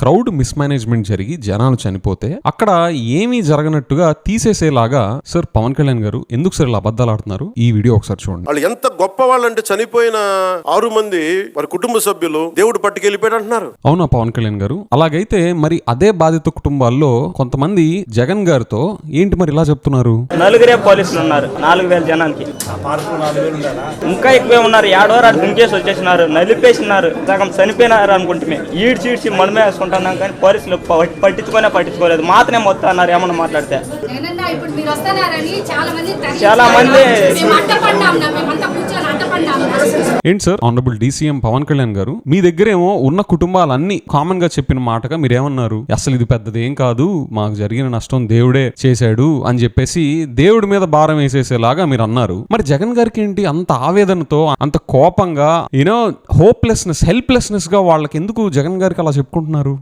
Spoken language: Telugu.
క్రౌడ్ మిస్మేనేజ్మెంట్ జరిగి జనాలు చనిపోతే అక్కడ ఏమీ జరగనట్టుగా తీసేసేలాగా సార్ పవన్ కళ్యాణ్ గారు ఎందుకు సార్ ఇలా అబద్ధాలు ఆడుతున్నారు? ఈ వీడియో ఒకసారి చూడండి. వాళ్ళు ఎంత గొప్ప వాళ్ళంటే చనిపోయిన 6 మంది వారి కుటుంబ సభ్యులు దేవుడు పట్టుకెళ్ళిపోయాడు అంటున్నారు. అవునా పవన్ కళ్యాణ్ గారు? అలాగైతే మరి అదే బాధిత కుటుంబాల్లో కొంతమంది జగన్ గారితో ఏంటి మరి ఇలా చెప్తున్నారు? 4 పోలీసులు ఉన్నారు 4000 జనానికి, ఇంకా ఎక్కువే ఉన్నారు. 7 వారు దుంకేసి వచ్చేసినారు, నలిపేసినారు, సగం చనిపోయినారు అనుకుంటే ఈడ్చి మనమే వేసుకుంటున్నాం. కానీ పోలీసులు పట్టించుకోలేదు. మాత్రమే మొత్తం అన్నారు ఏమన్నా మాట్లాడితే. చాలా మంది ఏంటి sir honourable DCM Pawan Kalyan గారు, మీ దగ్గరేమో ఉన్న కుటుంబాలన్నీ కామన్ గా చెప్పిన మాటగా మీరేమన్నారు? అసలు ఇది పెద్దది ఏం కాదు, మాకు జరిగిన నష్టం దేవుడే చేశాడు అని చెప్పేసి దేవుడి మీద భారం వేసేసేలాగా మీరు అన్నారు. మరి జగన్ గారికి ఏంటి అంత ఆవేదనతో, అంత కోపంగా, హోప్లెస్నెస్, హెల్ప్లెస్నెస్ గా వాళ్ళకి ఎందుకు జగన్ గారికి అలా చెప్పుకుంటున్నారు?